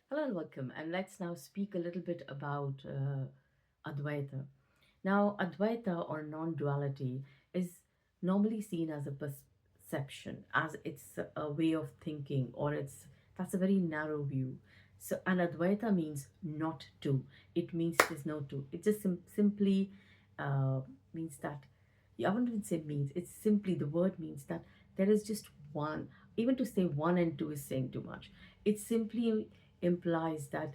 Hello and welcome. And let's now speak a little bit about Advaita. Now, Advaita or non duality is normally seen as a perception, as it's a way of thinking, or that's a very narrow view. So, and Advaita means not two. It means there's no two. It just simply uh, means that, yeah, I wouldn't even say means, it's simply the word means that there is just one. Even to say one and two is saying too much. It simply implies that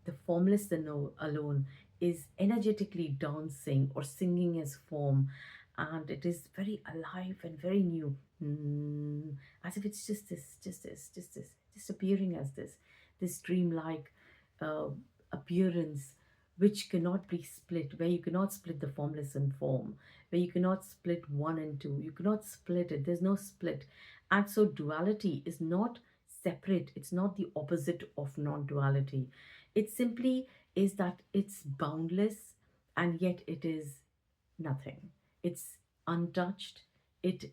the formless alone is energetically dancing or singing as form, and it is very alive and very new. As if it's just appearing as this dreamlike uh, appearance, which cannot be split, where you cannot split the formless and form, where you cannot split one and two, you cannot split it, there's no split. And so duality is not separate, it's not the opposite of non-duality. It simply is that it's boundless, and yet it is nothing. It's untouched. It's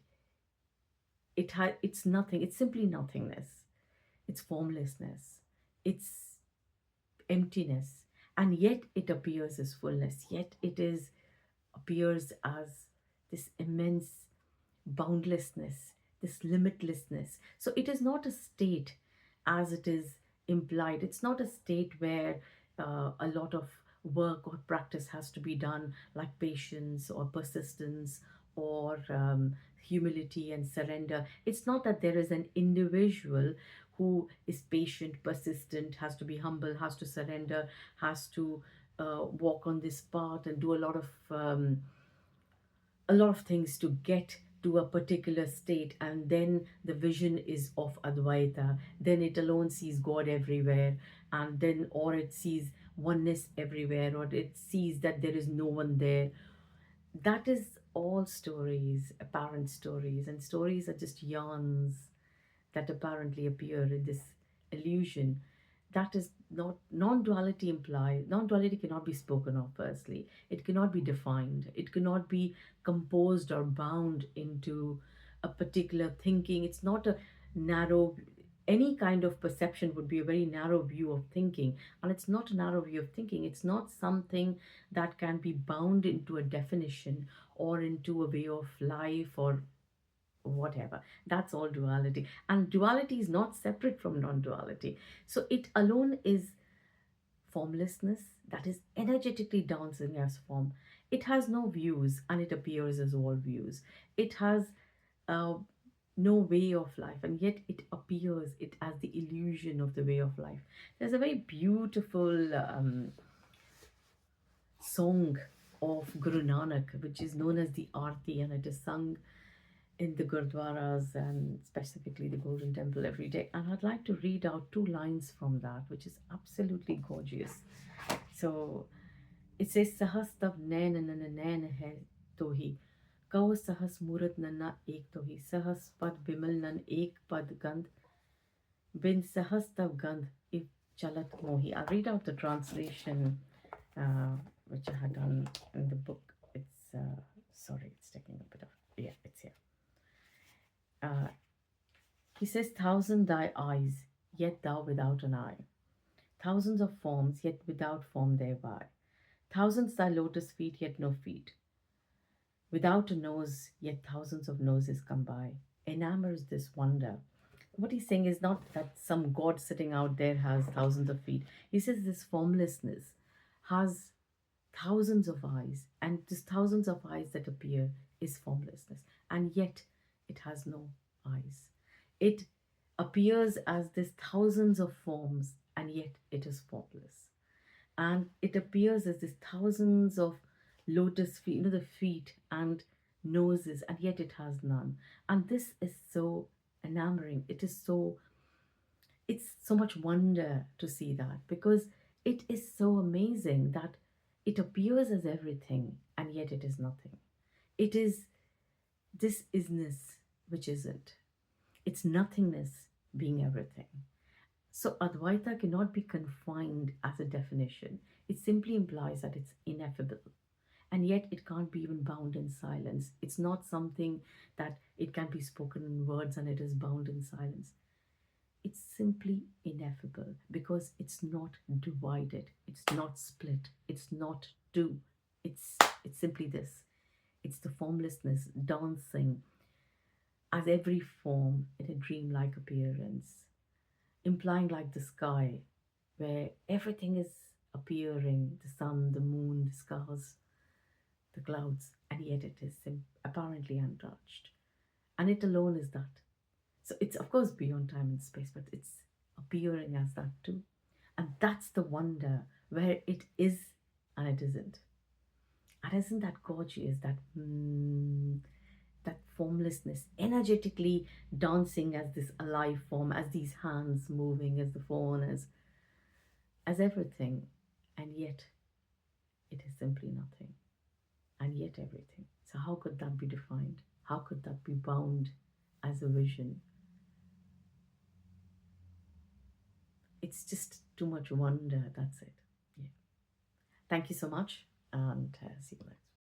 nothing. It's simply nothingness. It's formlessness. It's emptiness. And yet it appears as fullness. Yet it is appears as this immense boundlessness, this limitlessness. So it is not a state as it is implied. It's not a state where a lot of work or practice has to be done, like patience or persistence or humility and surrender. It's not that there is an individual who is patient, persistent, has to be humble, has to surrender, has to walk on this path and do a lot of things to get to a particular state, and then the vision is of Advaita. Then it alone sees God everywhere, and then, or it sees oneness everywhere, or it sees that there is no one there. That is all stories, apparent stories, and stories are just yarns that apparently appear in this illusion. That is not non-duality. Implies non-duality cannot be spoken of. Firstly, it cannot be defined, it cannot be composed or bound into a particular thinking. It's not a narrow, any kind of perception would be a very narrow view of thinking, and it's not a narrow view of thinking. It's not something that can be bound into a definition or into a way of life or whatever. That's all duality, and duality is not separate from non-duality. So it alone is formlessness that is energetically dancing as form. It has no views, and it appears as all views. It has uh, no way of life, and yet it appears it as the illusion of the way of life. There's a very beautiful song of Guru Nanak, which is known as the Aarti, and it is sung in the gurdwaras and specifically the Golden Temple every day. And I'd like to read out two lines from that, which is absolutely gorgeous. So it says, Sahas tab nain nain hai tohi. Kau sahas murat nana ek tohi. Sahas pad bimal nan ek pad gandh. Bin sahas tab gandh if chalat mohi. I'll read out the translation, which I had done in the book. It's, sorry, it's taking a bit of, yeah, it's here. Uh, He says, Thousand thy eyes, yet thou without an eye. Thousands of forms, yet without form thereby. Thousands thy lotus feet, yet no feet. Without a nose, yet thousands of noses come by. Enamors this wonder. What he's saying is not that some god sitting out there has thousands of feet. He says this formlessness has thousands of eyes, and this thousands of eyes that appear is formlessness, and yet it has no eyes. It appears as this thousands of forms, and yet it is formless. And it appears as this thousands of lotus feet, the feet and noses, and yet it has none. And this is so enamoring. It's so much wonder to see that, because it is so amazing that it appears as everything, and yet it is nothing. It is this isness which isn't. It's nothingness being everything. So Advaita cannot be confined as a definition. It simply implies that it's ineffable. And yet it can't be even bound in silence. It's not something that it can be spoken in words and it is bound in silence. it's simply ineffable because it's not divided, it's not split, it's not two. It's it's simply this. It's the formlessness dancing as every form in a dreamlike appearance, implying like the sky, where everything is appearing, the sun, the moon, the stars, the clouds, and yet it is apparently untouched. And it alone is that. So it's, of course, beyond time and space, but it's appearing as that too. And that's the wonder where it is and it isn't. And isn't that gorgeous? That formlessness, energetically dancing as this alive form, as these hands moving, as the phone, as everything, and yet it is simply nothing, and yet everything. So how could that be defined? How could that be bound as a vision? It's just too much wonder. That's it. Yeah. Thank you so much, and see you later.